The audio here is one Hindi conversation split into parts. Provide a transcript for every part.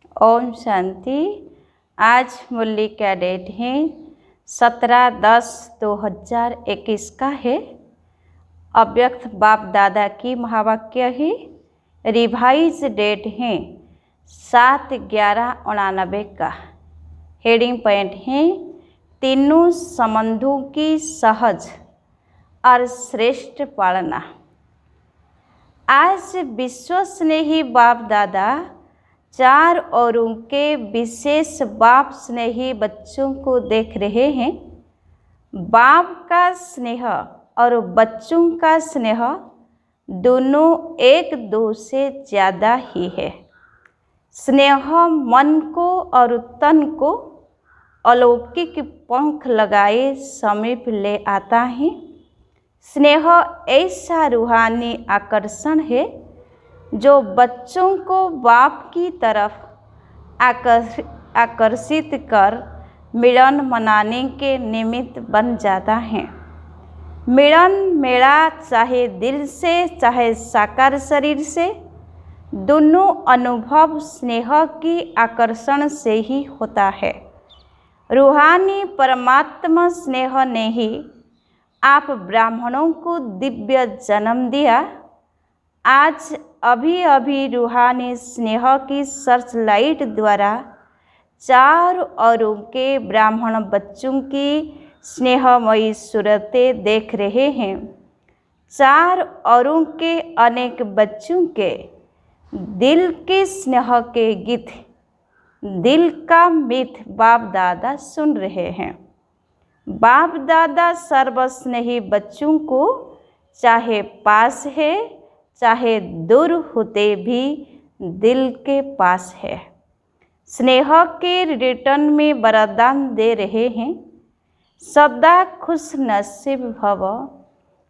ओम शांति। आज मुरली का डेट है 17/10/2021 का है। अव्यक्त बाप दादा की महावाक्य है। रिवाइज डेट है 7/11/89 का। हेडिंग पॉइंट है तीनों संबंधों की सहज और श्रेष्ठ पालना। आज विश्व स्नेही बाप दादा चार औरों के विशेष बाप स्नेही बच्चों को देख रहे हैं। बाप का स्नेह और बच्चों का स्नेह दोनों एक दो से ज़्यादा ही है। स्नेह मन को और तन को अलौकिक पंख लगाए समीप ले आता है। स्नेह ऐसा रूहानी आकर्षण है जो बच्चों को बाप की तरफ आकर्षित कर मिलन मनाने के निमित्त बन जाता है। मिलन मेरा चाहे दिल से चाहे साकार शरीर से, दोनों अनुभव स्नेह की आकर्षण से ही होता है। रूहानी परमात्मा स्नेह ने ही आप ब्राह्मणों को दिव्य जन्म दिया। आज अभी अभी रूहानी स्नेह की सर्च लाइट द्वारा चार औरों के ब्राह्मण बच्चों की स्नेहमयी सूरतें देख रहे हैं। चार औरों के अनेक बच्चों के दिल के स्नेह के गीत, दिल का मीत बाप दादा सुन रहे हैं। बाप दादा सर्वस्नेही बच्चों को चाहे पास है चाहे दूर होते भी दिल के पास है। स्नेह के रिटर्न में वरदान दे रहे हैं। सदा खुश नसीब भव,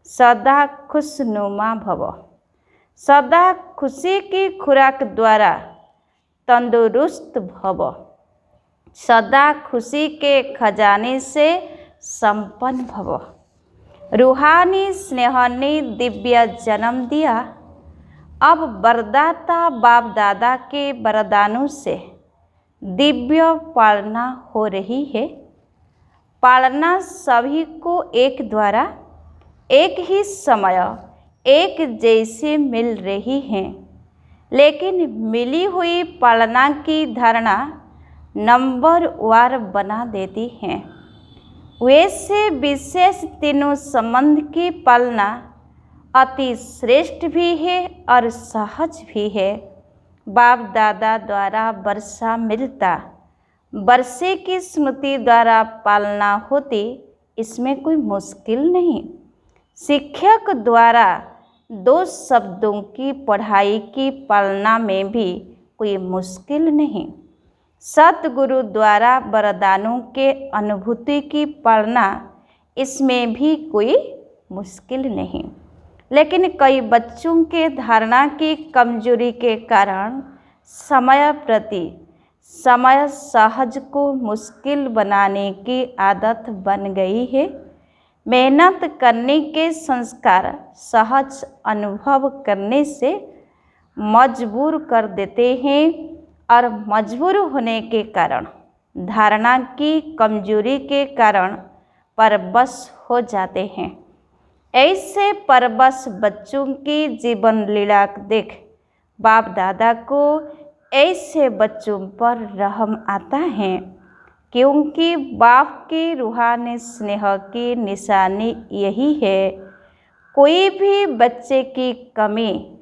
सदा खुशनुमा भव। सदा खुशी की खुराक द्वारा तंदुरुस्त भव। सदा खुशी के खजाने से संपन्न भव। रूहानी स्नेह ने दिव्य जन्म दिया। अब वरदाता बाप दादा के वरदानों से दिव्य पालना हो रही है। पालना सभी को एक द्वारा एक ही समय एक जैसे मिल रही है, लेकिन मिली हुई पालना की धारणा नंबर वार बना देती है। वैसे विशेष तीनों संबंध की पालना अति श्रेष्ठ भी है और सहज भी है। बाप दादा द्वारा वर्षा मिलता, वर्षे की स्मृति द्वारा पालना होती, इसमें कोई मुश्किल नहीं। शिक्षक द्वारा दो शब्दों की पढ़ाई की पालना में भी कोई मुश्किल नहीं। सतगुरु द्वारा वरदानों के अनुभूति की पालना, इसमें भी कोई मुश्किल नहीं। लेकिन कई बच्चों के धारणा की कमजोरी के कारण समय प्रति समय सहज को मुश्किल बनाने की आदत बन गई है। मेहनत करने के संस्कार सहज अनुभव करने से मजबूर कर देते हैं और मजबूर होने के कारण धारणा की कमजोरी के कारण परवश हो जाते हैं। ऐसे परवश बच्चों की जीवन लीला देख बाप दादा को ऐसे बच्चों पर रहम आता है, क्योंकि बाप की रूहानी स्नेह की निशानी यही है। कोई भी बच्चे की कमी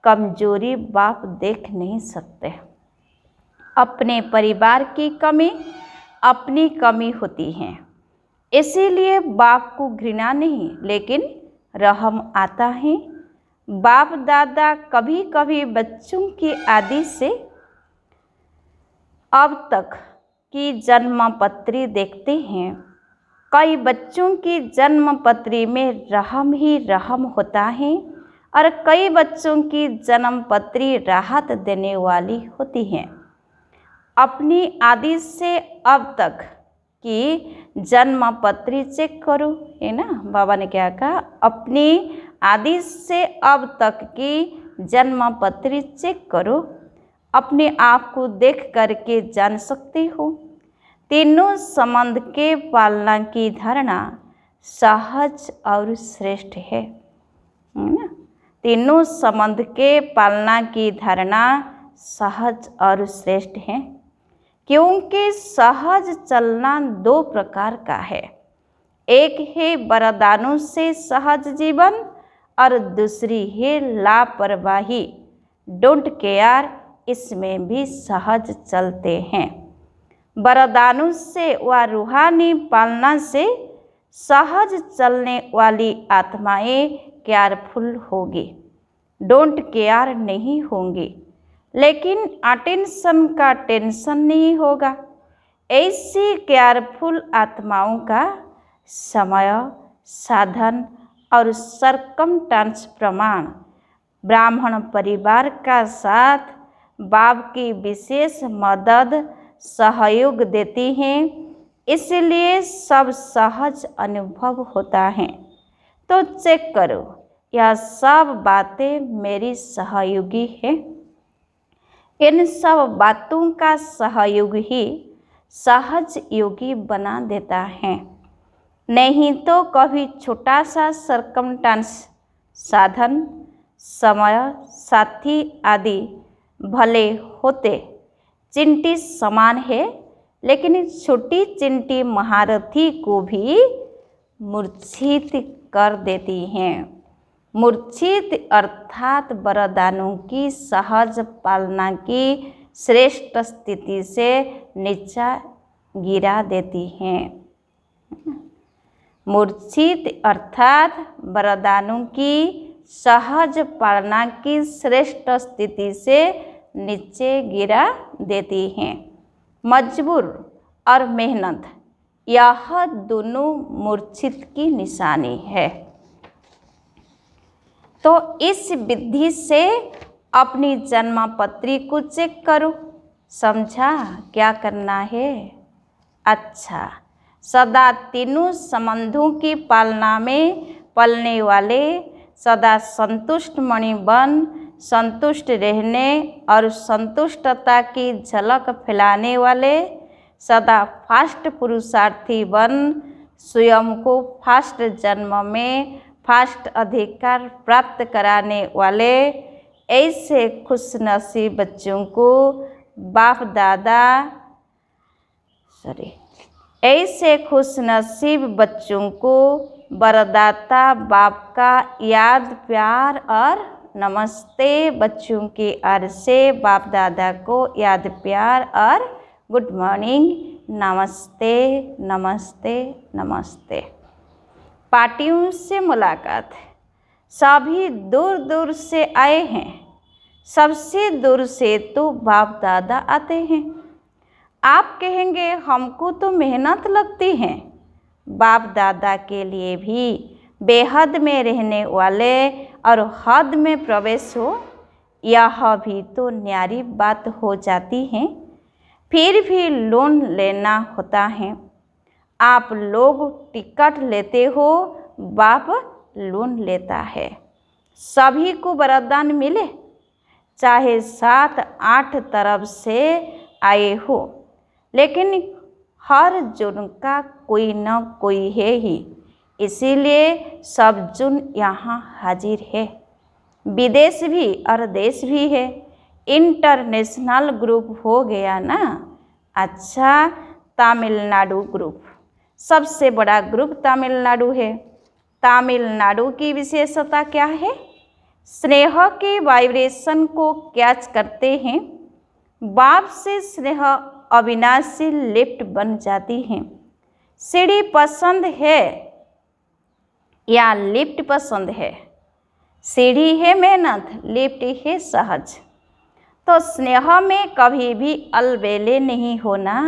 कमजोरी बाप देख नहीं सकते। अपने परिवार की कमी अपनी कमी होती है, इसीलिए बाप को घृणा नहीं लेकिन रहम आता है। बाप दादा कभी कभी बच्चों की आदि से अब तक की जन्म पत्री देखते हैं। कई बच्चों की जन्म पत्री में रहम ही रहम होता है और कई बच्चों की जन्म पत्री राहत देने वाली होती है। अपनी आदि से अब तक की जन्म पत्री चेक करो, है ना। बाबा ने क्या कहा, अपनी आदि से अब तक की जन्म पत्री चेक करो। अपने आप को देख करके जान सकते हो। तीनों संबंध के पालना की धारणा सहज और श्रेष्ठ है ना। तीनों संबंध के पालना की धारणा सहज और श्रेष्ठ है, क्योंकि सहज चलना दो प्रकार का है। एक है वरदानों से सहज जीवन और दूसरी है लापरवाही, डोंट केयर, इसमें भी सहज चलते हैं। वरदानों से व रूहानी पालना से सहज चलने वाली आत्माएं केयरफुल होगी, डोंट केयर नहीं होंगी, लेकिन अटेंशन का टेंशन नहीं होगा। ऐसी केयरफुल आत्माओं का समय, साधन और सरकमस्टेंस प्रमाण ब्राह्मण परिवार का साथ बाप की विशेष मदद सहयोग देती हैं, इसलिए सब सहज अनुभव होता है। तो चेक करो, यह सब बातें मेरी सहयोगी है। इन सब बातों का सहयोग ही सहज योगी बना देता है। नहीं तो कभी छोटा सा सरकमस्टेंस, साधन, समय, साथी आदि भले होते चिंटी समान है, लेकिन छोटी चिंटी महारथी को भी मूर्छित कर देती हैं। मूर्छित अर्थात वरदानों की सहज पालना की श्रेष्ठ स्थिति से नीचा गिरा देती हैं। मूर्छित अर्थात वरदानों की सहज पालना की श्रेष्ठ स्थिति से नीचे गिरा देती हैं। मजबूर और मेहनत, यह दोनों मूर्छित की निशानी है। तो इस विधि से अपनी जन्मपत्री को चेक करो। समझा क्या करना है? अच्छा, सदा तीनों संबंधों की पालना में पलने वाले, सदा संतुष्ट मणि बन संतुष्ट रहने और संतुष्टता की झलक फैलाने वाले, सदा फास्ट पुरुषार्थी बन स्वयं को फास्ट जन्म में फास्ट अधिकार प्राप्त कराने वाले, ऐसे खुशनसीब बच्चों को बाप दादा ऐसे खुशनसीब बच्चों को वरदाता बाप का याद, प्यार और नमस्ते। बच्चों की ओर से बाप दादा को याद, प्यार और गुड मॉर्निंग, नमस्ते नमस्ते नमस्ते। पार्टियों से मुलाकात, सभी दूर दूर से आए हैं। सबसे दूर से तो बाप दादा आते हैं। आप कहेंगे हमको तो मेहनत लगती है। बाप दादा के लिए भी बेहद में रहने वाले और हद में प्रवेश हो, यह भी तो न्यारी बात हो जाती है। फिर भी लोन लेना होता है। आप लोग टिकट लेते हो, बाप लोन लेता है। सभी को वरदान मिले, चाहे 7-8 तरफ से आए हो, लेकिन हर जन का कोई न कोई है ही, इसीलिए सब जन यहाँ हाजिर है। विदेश भी और देश भी है, इंटरनेशनल ग्रुप हो गया ना। अच्छा, तमिलनाडु ग्रुप सबसे बड़ा ग्रुप तमिलनाडु है। तमिलनाडु की विशेषता क्या है? स्नेह के वाइब्रेशन को कैच करते हैं। बाप से स्नेह अविनाशी लिफ्ट बन जाती है। सीढ़ी पसंद है या लिफ्ट पसंद है? सीढ़ी है मेहनत, लिफ्ट है सहज। तो स्नेह में कभी भी अलबेले नहीं होना,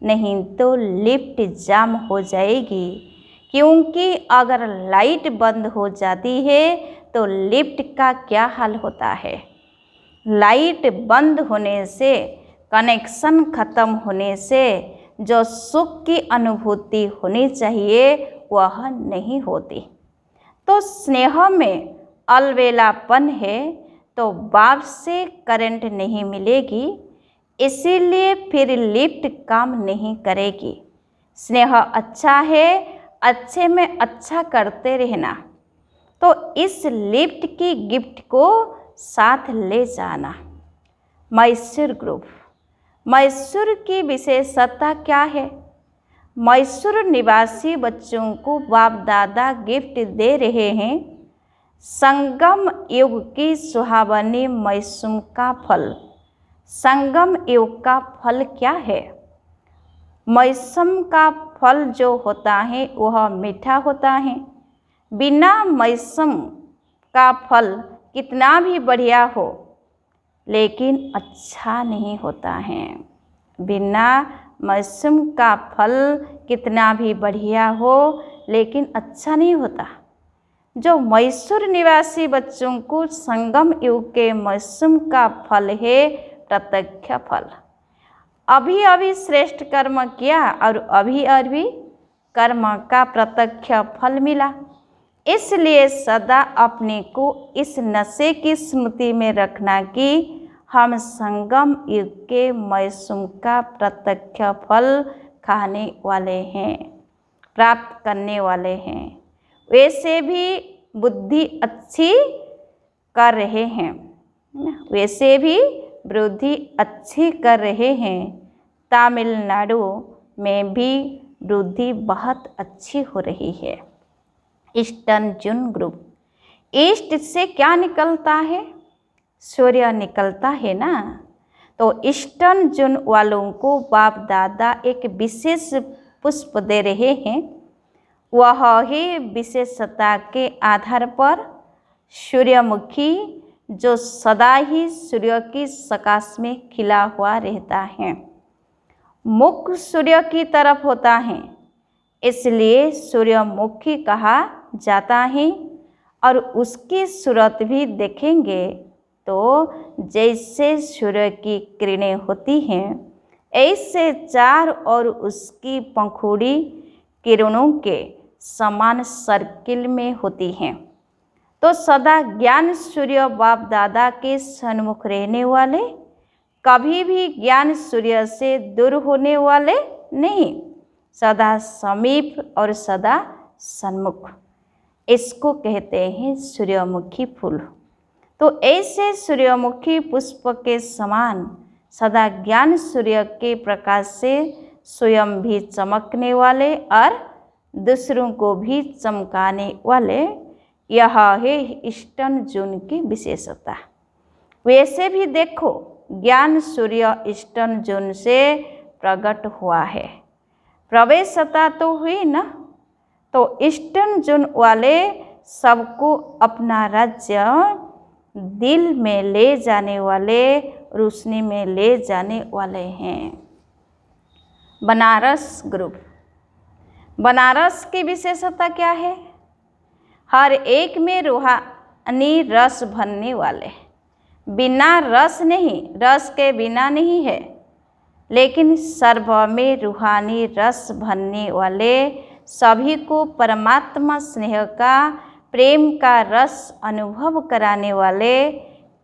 नहीं तो लिफ्ट जाम हो जाएगी। क्योंकि अगर लाइट बंद हो जाती है तो लिफ्ट का क्या हाल होता है? लाइट बंद होने से, कनेक्शन ख़त्म होने से जो सुख की अनुभूति होनी चाहिए वह नहीं होती। तो स्नेह में अलबेलापन है तो बाप से करंट नहीं मिलेगी, इसीलिए फिर लिफ्ट काम नहीं करेगी। स्नेह अच्छा है, अच्छे में अच्छा करते रहना। तो इस लिफ्ट की गिफ्ट को साथ ले जाना। मैसूर ग्रुप। मैसूर की विशेषता क्या है? मैसूर निवासी बच्चों को बाप दादा गिफ्ट दे रहे हैं संगम युग की सुहावनी मौसम का फल। संगम युग का फल क्या है? मौसम का फल जो होता है वह मीठा होता है। बिना मौसम का फल कितना भी बढ़िया हो लेकिन अच्छा नहीं होता है। बिना मौसम का फल कितना भी बढ़िया हो लेकिन अच्छा नहीं होता। जो मैसूर निवासी बच्चों को संगम युग के मौसम का फल है प्रत्यक्ष फल। अभी अभी श्रेष्ठ कर्म किया और अभी अभी कर्म का प्रत्यक्ष फल मिला। इसलिए सदा अपने को इस नशे की स्मृति में रखना कि हम संगम युग के मौसम का प्रत्यक्ष फल खाने वाले हैं, प्राप्त करने वाले हैं। वैसे भी बुद्धि अच्छी कर रहे हैं, वैसे भी वृद्धि अच्छी कर रहे हैं। तमिलनाडु में भी वृद्धि बहुत अच्छी हो रही है। ईस्टर्न जून ग्रुप। ईस्ट से क्या निकलता है? सूर्य निकलता है ना। तो ईस्टर्न जून वालों को बाप दादा एक विशेष पुष्प दे रहे हैं। वह ही विशेषता के आधार पर सूर्यमुखी जो सदा ही सूर्य की प्रकाश में खिला हुआ रहता है, मुख सूर्य की तरफ होता है, इसलिए सूर्यमुखी कहा जाता है। और उसकी सूरत भी देखेंगे तो जैसे सूर्य की किरणें होती हैं ऐसे चार और उसकी पंखुड़ी किरणों के समान सर्किल में होती हैं। तो सदा ज्ञान सूर्य बाप दादा के सन्मुख रहने वाले, कभी भी ज्ञान सूर्य से दूर होने वाले नहीं, सदा समीप और सदा सन्मुख। इसको कहते हैं सूर्यमुखी फूल। तो ऐसे सूर्यमुखी पुष्प के समान सदा ज्ञान सूर्य के प्रकाश से स्वयं भी चमकने वाले और दूसरों को भी चमकाने वाले, यह है ईस्टर्न जून की विशेषता। वैसे भी देखो ज्ञान सूर्य ईस्टर्न जून से प्रकट हुआ है, प्रवेशता तो हुई ना। तो ईस्टर्न जून वाले सबको अपना राज्य दिल में ले जाने वाले, रोशनी में ले जाने वाले हैं। बनारस ग्रुप। बनारस की विशेषता क्या है? हर एक में रूहानी रस भरने वाले, बिना रस नहीं, रस के बिना नहीं है, लेकिन सर्व में रूहानी रस भरने वाले, सभी को परमात्मा स्नेह का, प्रेम का रस अनुभव कराने वाले।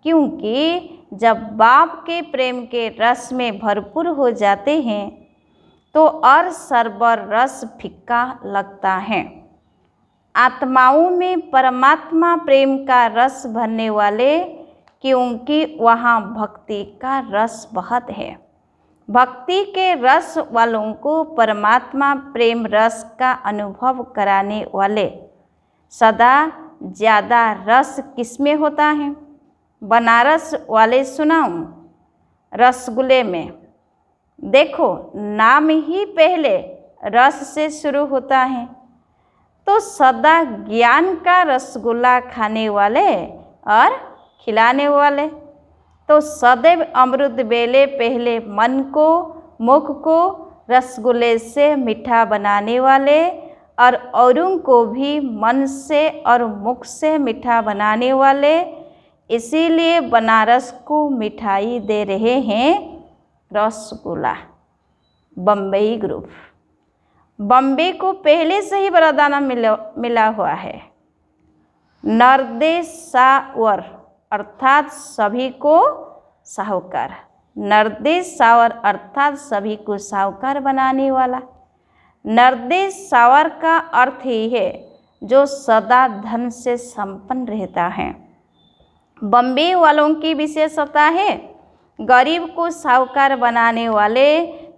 क्योंकि जब बाप के प्रेम के रस में भरपूर हो जाते हैं तो और सर्व रस फीका लगता है। आत्माओं में परमात्मा प्रेम का रस भरने वाले, क्योंकि वहाँ भक्ति का रस बहुत है। भक्ति के रस वालों को परमात्मा प्रेम रस का अनुभव कराने वाले। सदा ज़्यादा रस किसमें होता है? बनारस वाले सुनाऊं, रसगुल्ले में। देखो नाम ही पहले रस से शुरू होता है। तो सदा ज्ञान का रसगुल्ला खाने वाले और खिलाने वाले, तो सदैव अमृत बेले पहले मन को, मुख को रसगुल्ले से मीठा बनाने वाले और औरों को भी मन से और मुख से मीठा बनाने वाले। इसीलिए बनारस को मिठाई दे रहे हैं रसगुल्ला। बम्बई ग्रुप। बम्बई को पहले से ही वरदान मिला हुआ है। नर्देशावर अर्थात सभी को साहूकार। नरदेश सावर अर्थात सभी को साहूकार बनाने वाला। नरदेश सावर का अर्थ ही है जो सदा धन से संपन्न रहता है। बॉम्बे वालों की विशेषता है गरीब को साहूकार बनाने वाले,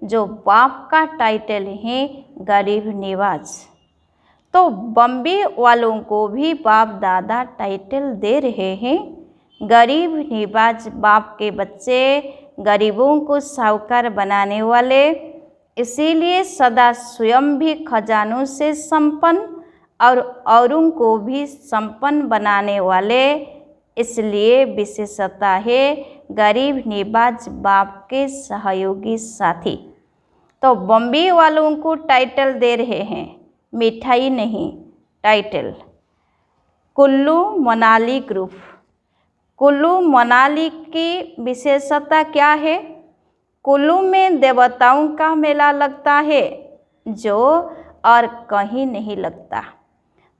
जो बाप का टाइटल है गरीब निवाज। तो बॉम्बे वालों को भी बाप दादा टाइटल दे रहे हैं गरीब निवाज, बाप के बच्चे, गरीबों को साहूकार बनाने वाले। इसीलिए सदा स्वयं भी खजानों से संपन्न और औरों को भी संपन्न बनाने वाले, इसलिए विशेषता है गरीब निवाज, बाप के सहयोगी साथी। तो बॉम्बे वालों को टाइटल दे रहे हैं, मिठाई नहीं, टाइटल। कुल्लू मनाली ग्रुप। कुल्लू मनाली की विशेषता क्या है? कुल्लू में देवताओं का मेला लगता है जो और कहीं नहीं लगता।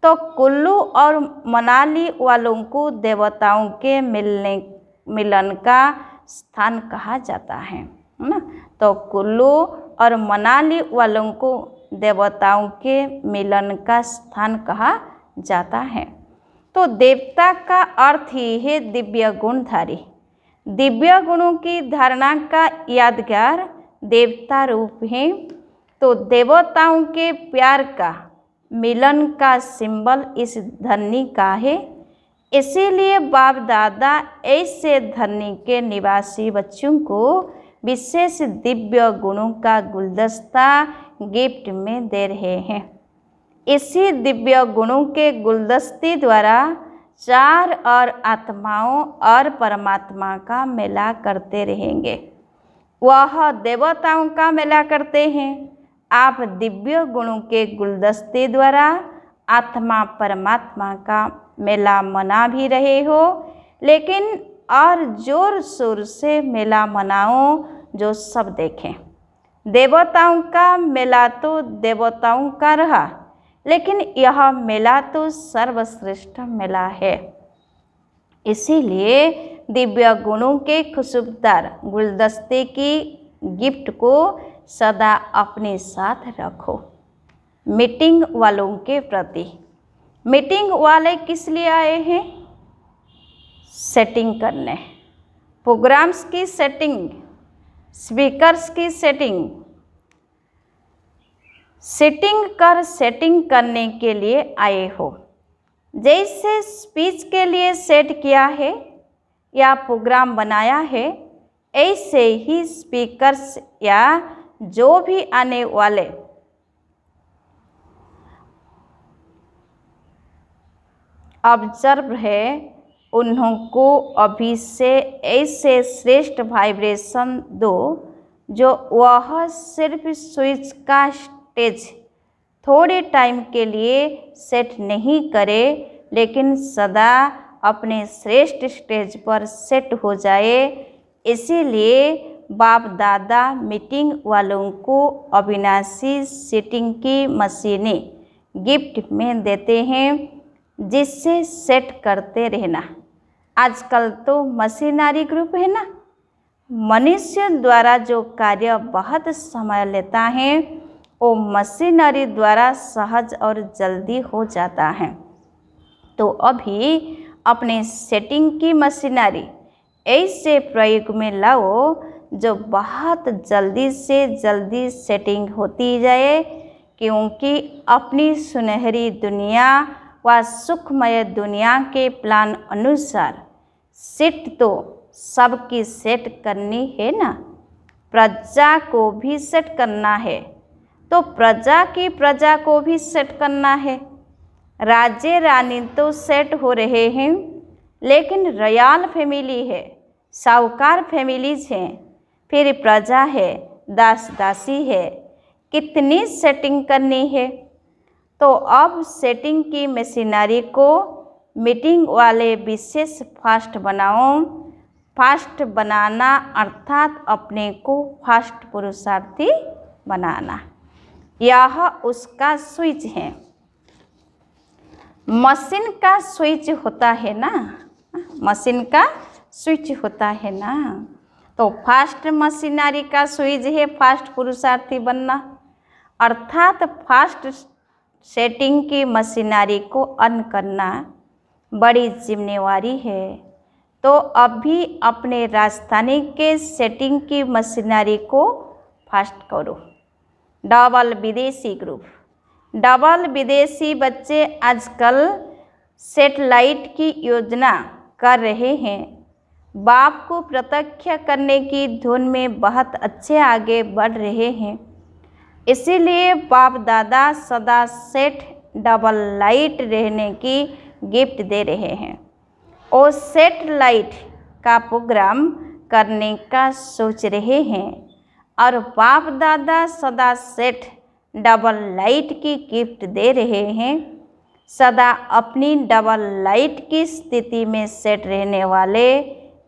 तो कुल्लू और मनाली वालों को देवताओं के मिलन का स्थान कहा जाता है ना। तो कुल्लू और मनाली वालों को देवताओं के मिलन का स्थान कहा जाता है। तो देवता का अर्थ ही है दिव्य गुणधारी। दिव्य गुणों की धारणा का यादगार देवता रूप है। तो देवताओं के प्यार का मिलन का सिंबल इस धरनी का है। इसीलिए बाप दादा ऐसे धरनी के निवासी बच्चों को विशेष दिव्य गुणों का गुलदस्ता गिफ्ट में दे रहे हैं। इसी दिव्य गुणों के गुलदस्ते द्वारा चार और आत्माओं और परमात्मा का मेला करते रहेंगे। वह देवताओं का मेला करते हैं, आप दिव्य गुणों के गुलदस्ते द्वारा आत्मा परमात्मा का मेला मना भी रहे हो। लेकिन और जोर शोर से मेला मनाओ जो सब देखें। देवताओं का मेला तो देवताओं का रहा, लेकिन यह मेला तो सर्वश्रेष्ठ मेला है। इसीलिए दिव्य गुणों के खुशबूदार गुलदस्ते की गिफ्ट को सदा अपने साथ रखो। मीटिंग वालों के प्रति। मीटिंग वाले किस लिए आए हैं? सेटिंग करने, प्रोग्राम्स की सेटिंग, स्पीकर्स की सेटिंग। सेटिंग करने के लिए आए हो। जैसे स्पीच के लिए सेट किया है या प्रोग्राम बनाया है, ऐसे ही स्पीकर्स या जो भी आने वाले ऑब्जर्व है, उन्होंने अभी से ऐसे श्रेष्ठ वाइब्रेशन दो जो वह सिर्फ स्विच का स्टेज थोड़े टाइम के लिए सेट नहीं करे, लेकिन सदा अपने श्रेष्ठ स्टेज पर सेट हो जाए। इसीलिए बाप दादा मीटिंग वालों को अविनाशी सेटिंग की मशीनें गिफ्ट में देते हैं, जिससे सेट करते रहना। आजकल तो मशीनरी ग्रुप है ना, मनुष्य द्वारा जो कार्य बहुत समय लेता है वो मशीनरी द्वारा सहज और जल्दी हो जाता है। तो अभी अपने सेटिंग की मशीनरी ऐसे प्रयोग में लाओ जो बहुत जल्दी से जल्दी सेटिंग होती जाए, क्योंकि अपनी सुनहरी दुनिया व सुखमय दुनिया के प्लान अनुसार सेट तो सबकी सेट करनी है ना। प्रजा को भी सेट करना है, तो प्रजा को भी सेट करना है। राजे रानी तो सेट हो रहे हैं, लेकिन रॉयल फैमिली है, साहूकार फैमिलीज हैं, फिर प्रजा है, दास दासी है, कितनी सेटिंग करनी है। तो अब सेटिंग की मशीनरी को मीटिंग वाले विशेष फास्ट बनाओ। फास्ट बनाना अर्थात अपने को फास्ट पुरुषार्थी बनाना, यह उसका स्विच है। मशीन का स्विच होता है ना, मशीन का स्विच होता है ना। तो फास्ट मशीनरी का स्विच है फास्ट पुरुषार्थी बनना, अर्थात फास्ट सेटिंग की मशीनरी को ऑन करना बड़ी जिम्मेवारी है। तो अभी अपने राजधानी के सेटिंग की मशीनरी को फास्ट करो। डबल विदेशी ग्रुप, डबल विदेशी बच्चे आजकल सेटेलाइट की योजना कर रहे हैं। बाप को प्रत्यक्ष करने की धुन में बहुत अच्छे आगे बढ़ रहे हैं। इसीलिए बाप दादा सदा सेट डबल लाइट रहने की गिफ्ट दे रहे हैं और सेटेलाइट का प्रोग्राम करने का सोच रहे हैं। और बाप दादा सदा सेट डबल लाइट की गिफ्ट दे रहे हैं। सदा अपनी डबल लाइट की स्थिति में सेट रहने वाले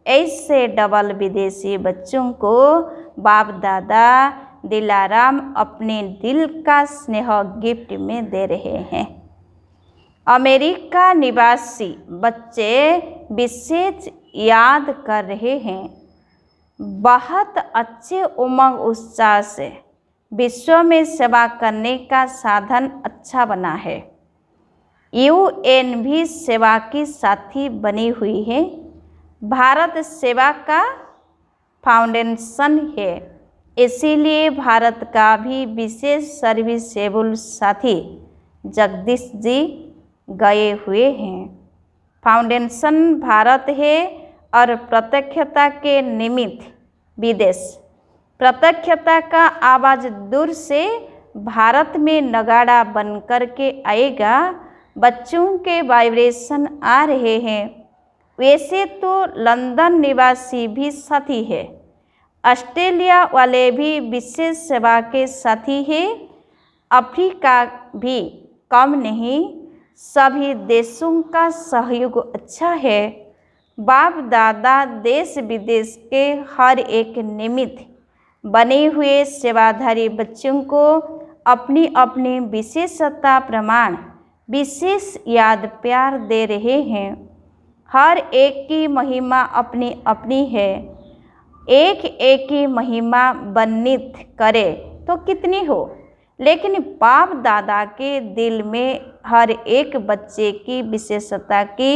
ऐसे डबल विदेशी बच्चों को बाप दादा दिलाराम अपने दिल का स्नेह गिफ्ट में दे रहे हैं। अमेरिका निवासी बच्चे विशेष याद कर रहे हैं। बहुत अच्छे उमंग उत्साह से विश्व में सेवा करने का साधन अच्छा बना है। यूएन भी सेवा की साथी बनी हुई है। भारत सेवा का फाउंडेशन है। इसीलिए भारत का भी विशेष सर्विसेबल साथी जगदीश जी गए हुए हैं। फाउंडेशन भारत है और प्रत्यक्षता के निमित्त विदेश। प्रत्यक्षता का आवाज़ दूर से भारत में नगाड़ा बन कर के आएगा। बच्चों के वाइब्रेशन आ रहे हैं। वैसे तो लंदन निवासी भी साथी है, ऑस्ट्रेलिया वाले भी विशेष सेवा के साथी है, अफ्रीका भी कम नहीं। सभी देशों का सहयोग अच्छा है। बाप दादा देश विदेश के हर एक निमित्त बने हुए सेवाधारी बच्चों को अपनी अपनी विशेषता प्रमाण विशेष याद प्यार दे रहे हैं। हर एक की महिमा अपनी अपनी है। एक एक की महिमा वर्णित करे तो कितनी हो, लेकिन बाप दादा के दिल में हर एक बच्चे की विशेषता की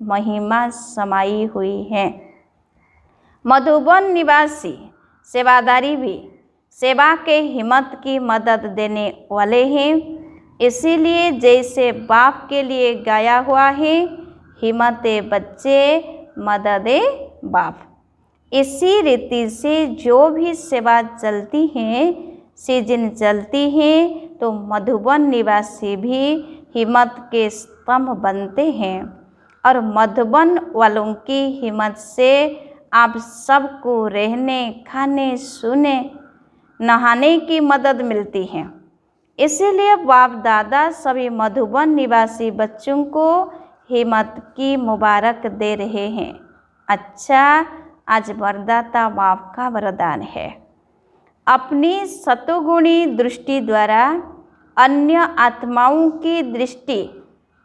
महिमा समाई हुई है। मधुबन निवासी सेवादारी भी सेवा के हिम्मत की मदद देने वाले हैं। इसीलिए जैसे बाप के लिए गाया हुआ है, हिम्मते बच्चे मददे बाप। इसी रीति से जो भी सेवा चलती है, सीजन चलती है, तो मधुबन निवासी भी हिम्मत के स्तंभ बनते हैं। और मधुबन वालों की हिम्मत से आप सबको रहने खाने सोने नहाने की मदद मिलती है। इसीलिए बाप दादा सभी मधुबन निवासी बच्चों को हिम्मत की मुबारक दे रहे हैं। अच्छा, आज वरदाता बाप का वरदान है। अपनी सतोगुणी दृष्टि द्वारा अन्य आत्माओं की दृष्टि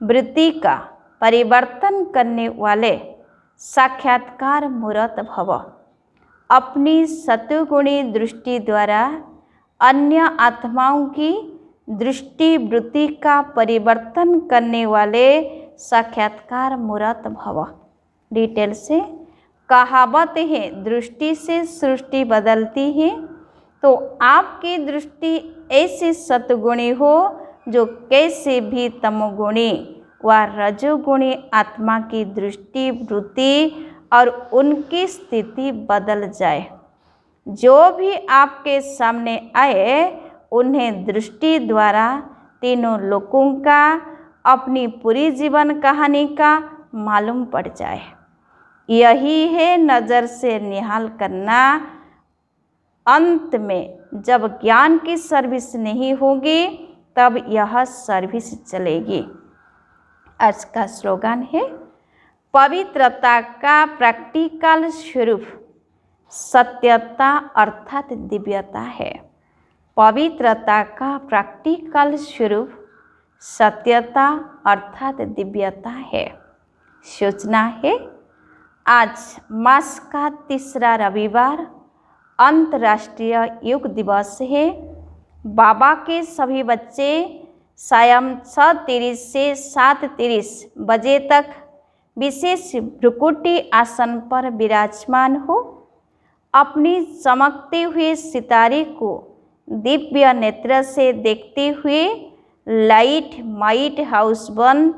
वृत्ति का परिवर्तन करने वाले साक्षात्कार मूर्त भव। अपनी सतोगुणी दृष्टि द्वारा अन्य आत्माओं की दृष्टि वृत्ति का परिवर्तन करने वाले साक्षात्कार मूर्त भव। डिटेल से कहावत है, दृष्टि से सृष्टि बदलती है। तो आपकी दृष्टि ऐसी सतगुणी हो जो कैसे भी तमोगुणी व रजोगुणी आत्मा की दृष्टि वृत्ति और उनकी स्थिति बदल जाए। जो भी आपके सामने आए उन्हें दृष्टि द्वारा तीनों लोकों का अपनी पूरी जीवन कहानी का मालूम पड़ जाए। यही है नज़र से निहाल करना। अंत में जब ज्ञान की सर्विस नहीं होगी तब यह सर्विस चलेगी। आज का स्लोगन है, पवित्रता का प्रैक्टिकल स्वरूप सत्यता अर्थात दिव्यता है। पवित्रता का प्रैक्टिकल स्वरूप सत्यता अर्थात दिव्यता है। सोचना है, आज मास का तीसरा रविवार अंतर्राष्ट्रीय योग दिवस है। बाबा के सभी बच्चे शाम 6:30 से 7:30 बजे तक विशेष भ्रुकुटी आसन पर विराजमान हो। अपनी चमकते हुए सितारे को दिव्य नेत्र से देखते हुए लाइट माइट हाउस वन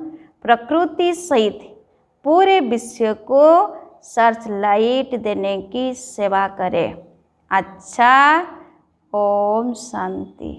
प्रकृति सहित पूरे विश्व को सर्च लाइट देने की सेवा करें। अच्छा, ओम शांति।